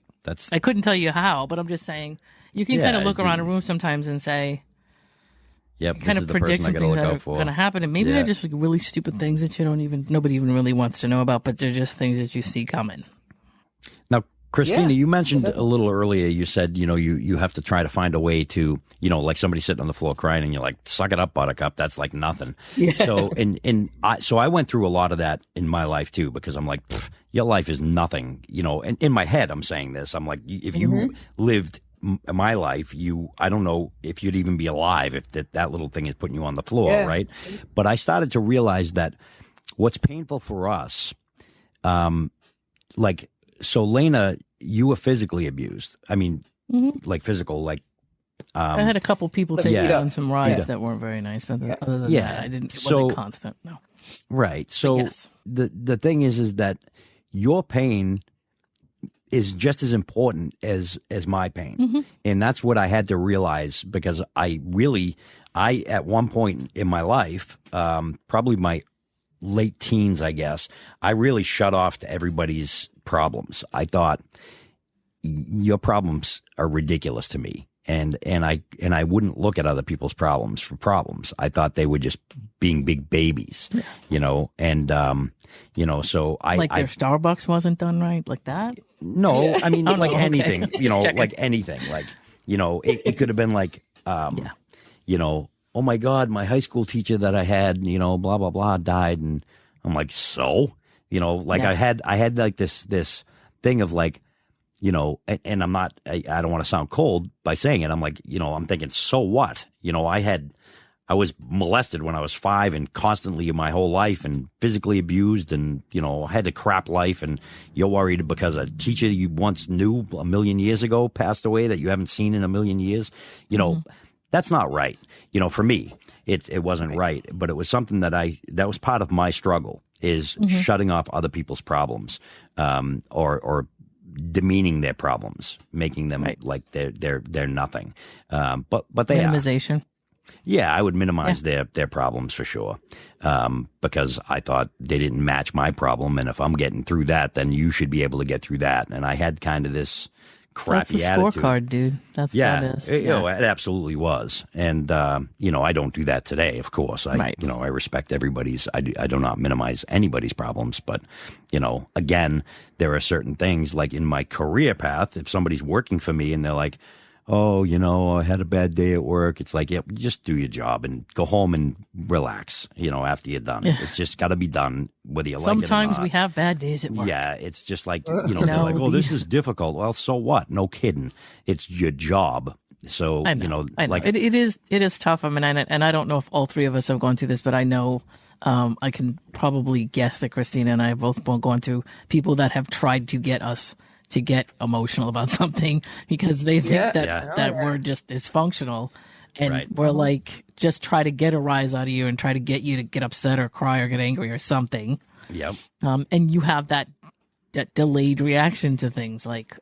I couldn't tell you how, but I'm just saying you can kind of look around a room sometimes and say, kind of predict some things that are going to happen. And maybe they're just like really stupid things that nobody even really wants to know about, but they're just things that you see coming. Now, Christina, you mentioned a little earlier, you said, you have to try to find a way to, like somebody sitting on the floor crying and you're like, suck it up, buttercup. That's like nothing. Yeah. So, so I went through a lot of that in my life too, because I'm like, your life is nothing, and in my head, I'm saying this, I'm like, if you lived my life, I don't know if you'd even be alive if that little thing is putting you on the floor. Right. But I started to realize that what's painful for us, so Lena, you were physically abused. I mean, like physical, like. I had a couple people take me on some rides that weren't very nice, but other than that, it wasn't constant. No. Right. So the thing is that your pain is just as important as my pain, and that's what I had to realize, because I at one point in my life, probably my late teens, I guess, I really shut off to everybody's problems. I thought, your problems are ridiculous to me. And I wouldn't look at other people's problems for problems. I thought they were just being big babies, and, so their Starbucks wasn't done right, like that? No, I mean, anything, like anything, like, it could have been like, oh my God, my high school teacher that I had, blah, blah, blah, died. And I'm like, I had like this thing of like, and I'm not, I don't want to sound cold by saying it. I'm like, I'm thinking, so what? I was molested when I was 5 and constantly my whole life, and physically abused, and, had a crap life. And you're worried because a teacher you once knew a million years ago passed away that you haven't seen in a million years. That's not right. For me, it wasn't right, but it was something that was part of my struggle, is shutting off other people's problems, or demeaning their problems, making them like they're nothing. But they minimization. Yeah, I would minimize their problems for sure, because I thought they didn't match my problem, and if I'm getting through that, then you should be able to get through that. And I had kind of this crappy That's a scorecard, dude. That's what it is. It absolutely was. And, I don't do that today, of course. I respect everybody's, I do not minimize anybody's problems. But, again, there are certain things like in my career path, if somebody's working for me and they're like, oh, I had a bad day at work. It's like, just do your job and go home and relax, after you're done. Yeah. It's just got to be done, whether you like it or not. Sometimes we have bad days at work. Yeah, it's just like, they're like, oh, this is difficult. Well, so what? No kidding. It's your job. So, I know. It is tough. I mean, and I don't know if all three of us have gone through this, but I know I can probably guess that Christina and I have both gone through people that have tried to get us to get emotional about something because they think that we're just dysfunctional, and we're like, just try to get a rise out of you and try to get you to get upset or cry or get angry or something. Yep. And you have that delayed reaction to things like,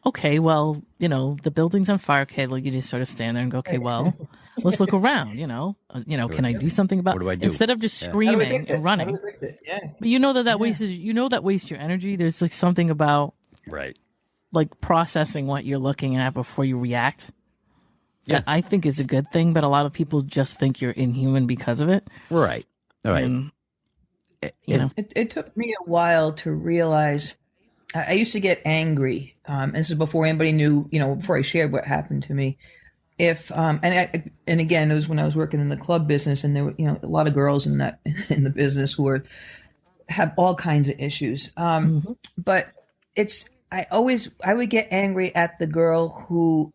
okay, well, the building's on fire, kid. Like, you just sort of stand there and go, okay, well, let's look around. Can I do something about? What do I do? Instead of just screaming and running? But that wastes your energy. There's like something about like processing what you're looking at before you react. That I think is a good thing, but a lot of people just think you're inhuman because of it. Right. All right. And, it took me a while to realize. I used to get angry. This is before anybody knew, before I shared what happened to me. if and again, it was when I was working in the club business, and there were a lot of girls in the business who have all kinds of issues. But I would get angry at the girl who,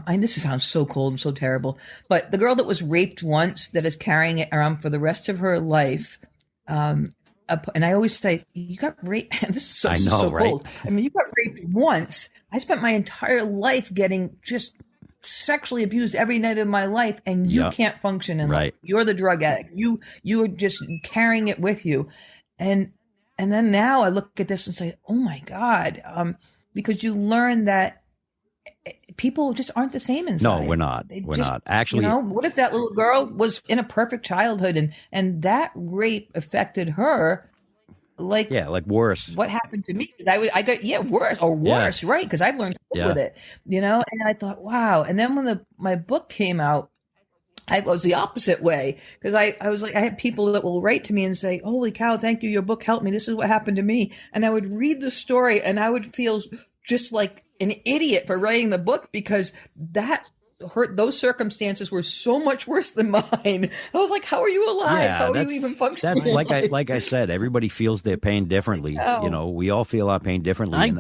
this sounds so cold and so terrible, but the girl that was raped once that is carrying it around for the rest of her life. And I always say, you got raped. This is so right? cold. I mean, you got raped once. I spent my entire life getting just sexually abused every night of my life, and you can't function in life. You're the drug addict. You are just carrying it with you. And then now I look at this and say, oh my God, because you learn that people just aren't the same inside. No, we're not. We're not. Actually, what if that little girl was in a perfect childhood and that rape affected her? Like worse. What happened to me? I got worse, right? Because I've learned to live with it, And I thought, wow. And then when my book came out, I was the opposite way, because I was like, I had people that will write to me and say, holy cow, thank you. Your book helped me. This is what happened to me. And I would read the story and I would feel just like an idiot for writing the book, because those circumstances were so much worse than mine. I was like, how are you alive? How are you even functioning? Like I said, everybody feels their pain differently. We all feel our pain differently. You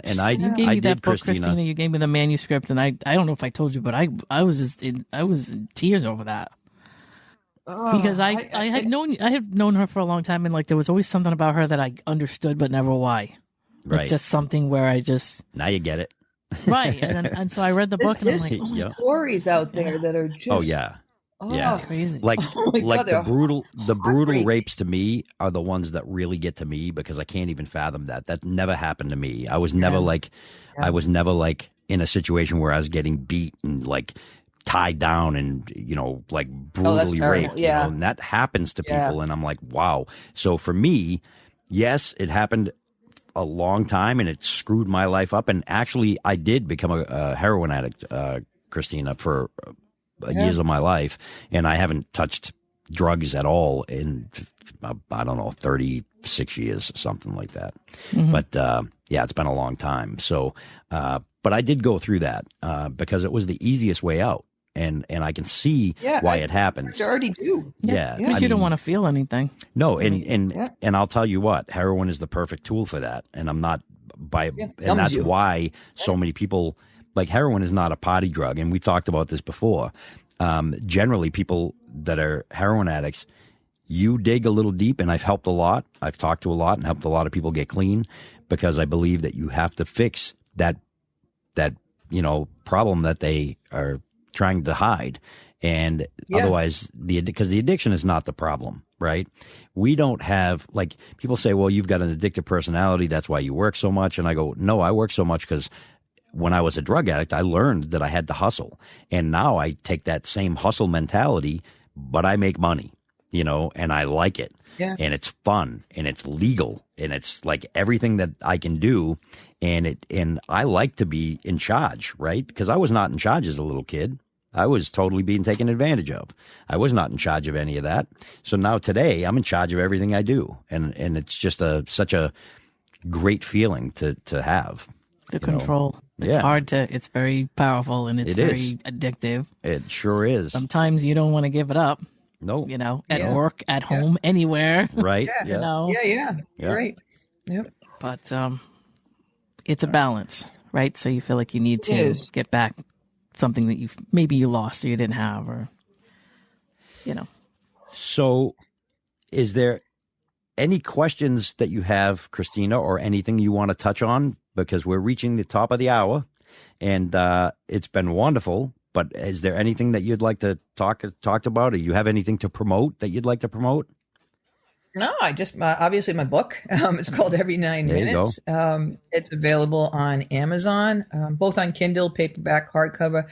gave me that book, Christina. You gave me the manuscript, and I don't know if I told you, but I was in tears over that. Because I had known her for a long time, and like there was always something about her that I understood, but never why. Like just something where I just now you get it. Right, and so I read the book, and I'm like, oh my God. Stories out there that are just it's crazy. Like the brutal rapes to me are the ones that really get to me, because I can't even fathom that. That never happened to me. I was never I was never like in a situation where I was getting beat and like tied down and like brutally raped. And that happens to people, and I'm like, wow. So for me, yes, it happened a long time, and it screwed my life up. And actually, I did become a heroin addict, Christina, for years of my life, and I haven't touched drugs at all in 36 years, something like that. But it's been a long time. So, but I did go through that because it was the easiest way out. And I can see why it happens. You already do. Yeah. Because you don't want to feel anything. No, and I'll tell you what, heroin is the perfect tool for that. And I'm not and that's why so many people, like, heroin is not a party drug. And we talked about this before. Generally, people that are heroin addicts, you dig a little deep, and I've helped a lot. I've talked to a lot and helped a lot of people get clean, because I believe that you have to fix that problem that they are trying to hide. And otherwise, because the addiction is not the problem, right? We don't have, like, people say, well, you've got an addictive personality, that's why you work so much. And I go, no, I work so much because when I was a drug addict, I learned that I had to hustle. And now I take that same hustle mentality, but I make money, and I like it. Yeah. And it's fun, and it's legal, and it's like everything that I can do. And I like to be in charge, right? Because I was not in charge as a little kid. I was totally being taken advantage of. I was not in charge of any of that. So now today I'm in charge of everything I do. And it's just such a great feeling to have. The control. It's hard it's very powerful, and it's very addictive. It sure is. Sometimes you don't want to give it up. No. At work, at home, anywhere. Right. Yeah. Right. Yep. But it's a balance, right? So you feel like you need to get back something that maybe you lost or you didn't have, or So is there any questions that you have, Christina, or anything you want to touch on? Because we're reaching the top of the hour, and it's been wonderful. But is there anything that you'd like to talk about, or you have anything to promote that you'd like to promote? No, I just obviously my book. It's called Every 9 Minutes. It's available on Amazon, both on Kindle, paperback, hardcover.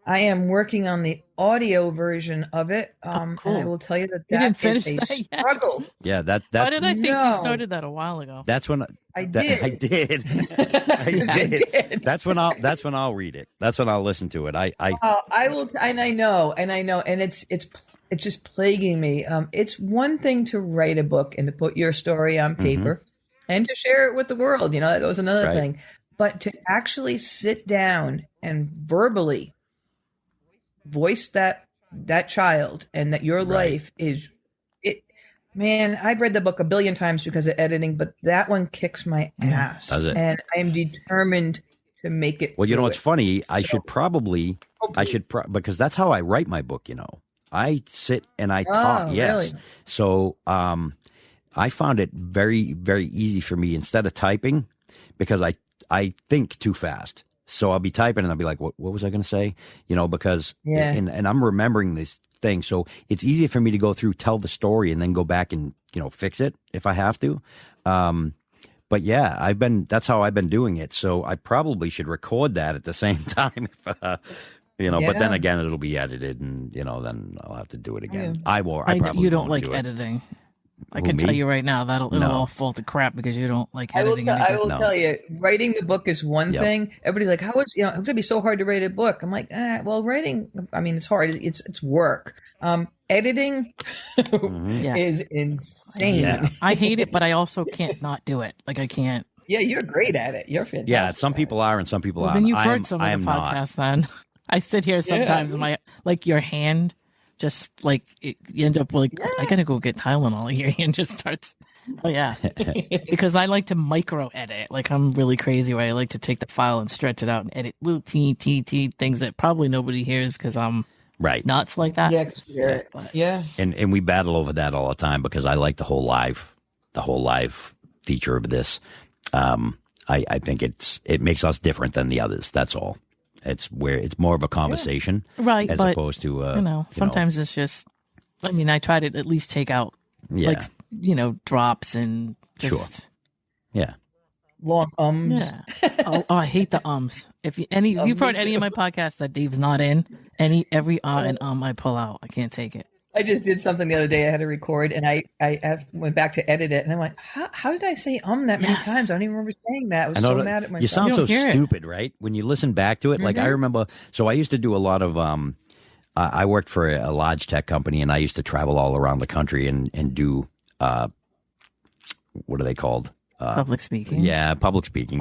I am working on the audio version of it. Cool. And I will tell you that is a struggle. Yeah, that. Why did I think you started that a while ago? That's when I did. I did. That's when I'll read it. That's when I'll listen to it. I will, and I know, and it's just plaguing me. It's one thing to write a book and to put your story on paper and to share it with the world. That was another thing. But to actually sit down and verbally voice that child, and that your life is it. Man, I've read the book a billion times because of editing, but that one kicks my ass. Does it? And I am determined to make it. Well, you know, it's funny. Because that's how I write my book. You know, I sit and I talk. Yes. Really? So, I found it very, very easy for me instead of typing, because I think too fast. So I'll be typing and I'll be like, what was I going to say? You know, because, and I'm remembering this thing. So it's easy for me to go through, tell the story, and then go back and, you know, fix it if I have to. But yeah, that's how I've been doing it. So I probably should record that at the same time, you know, but then again, it'll be edited, and, you know, then I'll have to do it again. I probably you don't won't like do it. editing. I can tell you right now it'll all fall to crap because you don't like editing. I will tell you, writing the book is one thing. Everybody's like, it's going to be so hard to write a book. I'm like, well, writing, I mean, it's hard. It's work. Editing is insane. Yeah. I hate it, but I also can't not do it. Like, I can't. Yeah, you're great at it. You're fantastic. Yeah, some people are and some people aren't. Then you've heard some of the podcasts then. I sit here sometimes and your hand just like you end up like, I gotta go get Tylenol. Your hand just starts. Oh yeah, because I like to micro edit. Like, I'm really crazy where I like to take the file and stretch it out and edit little teeny things that probably nobody hears because I'm nuts like that. Yeah. And we battle over that all the time because I like the whole live feature of this. I think it makes us different than the others. That's all. It's where it's more of a conversation, right? As opposed to sometimes it's just. I mean, I try to at least take out drops and just long ums. Yeah. I hate the ums. If you've heard any of my podcasts that Dave's not in, every and I pull out. I can't take it. I just did something the other day. I had to record, and I went back to edit it, and I'm like, how did I say that many times? I don't even remember saying that. I was so mad at myself. You sound so stupid, right? When you listen back to it, like I remember. So I used to do a lot of. I worked for a large tech company, and I used to travel all around the country and do. What are they called? Public speaking. Yeah, public speaking.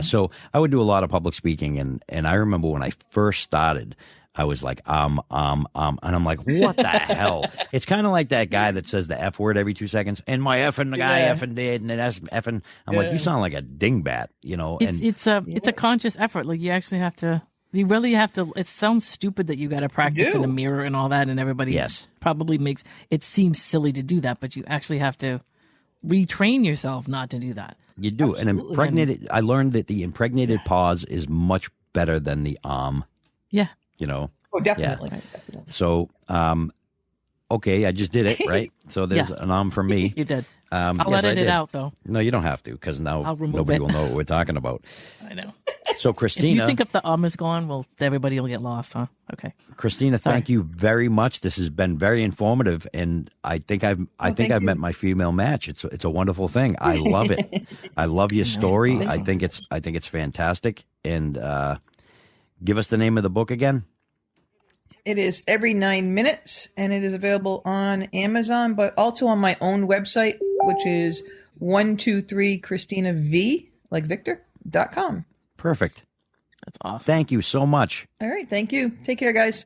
So I would do a lot of public speaking, and I remember when I first started. I was like, and I'm like, what the hell? It's kind of like that guy that says the F word every 2 seconds, and my effing the guy effing did, and then that's effing. I'm like, you sound like a dingbat, you know. It's a conscious effort. Like, you actually have to. You really have to. It sounds stupid that you got to practice in the mirror and all that, and everybody probably makes it seem silly to do that, but you actually have to retrain yourself not to do that. You do. Absolutely. I learned that the impregnated pause is much better than the Yeah. You know. Oh, definitely. Yeah. Definitely. So, okay, I just did it, right? So there's an for me. You did. I'll edit it out, though. No, you don't have to, because now nobody will know what we're talking about. I know. So, Christina, if you think if the is gone, well, everybody will get lost, huh? Okay. Christina, thank you very much. This has been very informative, and I think I've met my female match. It's a wonderful thing. I love it. I love your story. Awesome. I think it's fantastic. And give us the name of the book again. It is Every 9 Minutes, and it is available on Amazon, but also on my own website, which is 123ChristinaV, like Victor.com. Perfect. That's awesome. Thank you so much. All right. Thank you. Take care, guys.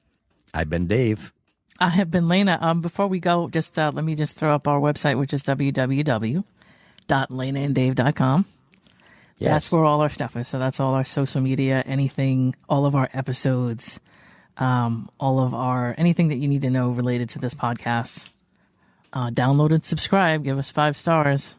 I've been Dave. I have been Lena. Before we go, just let me just throw up our website, which is www.lenaanddave.com. Yes. That's where all our stuff is. So that's all our social media, anything, all of our episodes, all of our anything that you need to know related to this podcast. Download and subscribe. Give us 5 stars.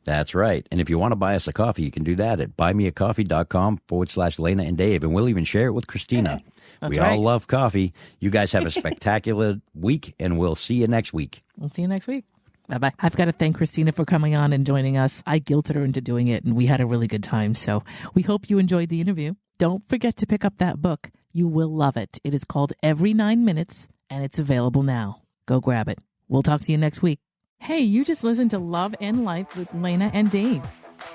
That's right. And if you want to buy us a coffee, you can do that at buymeacoffee.com/Lena and Dave. And we'll even share it with Christina. We all love coffee. You guys have a spectacular week, and we'll see you next week. We'll see you next week. Bye-bye. I've got to thank Christina for coming on and joining us. I guilted her into doing it, and we had a really good time. So we hope you enjoyed the interview. Don't forget to pick up that book. You will love it. It is called Every 9 Minutes, and it's available now. Go grab it. We'll talk to you next week. Hey, you just listened to Love and Life with Lena and Dave.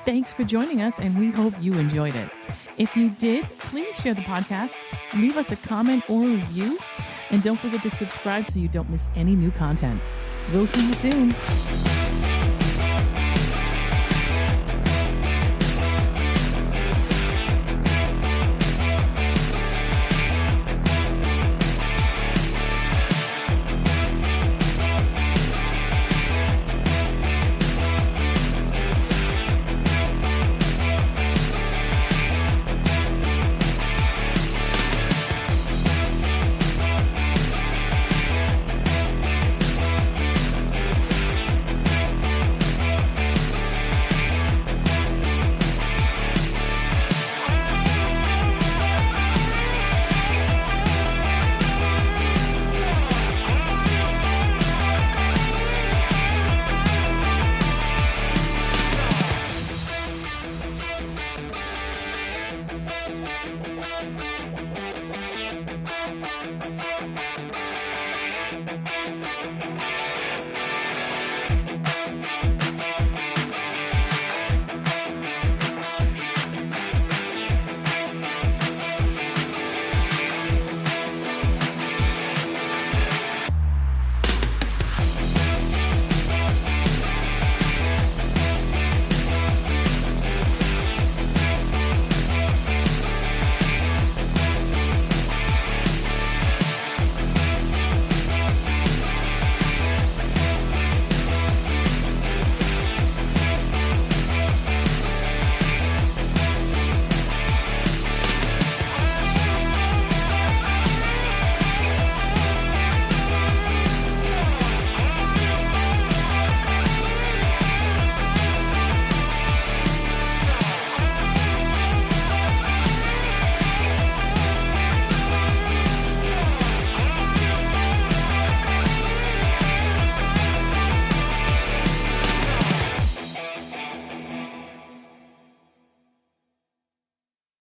Thanks for joining us, and we hope you enjoyed it. If you did, please share the podcast, leave us a comment or review, and don't forget to subscribe so you don't miss any new content. We'll see you soon.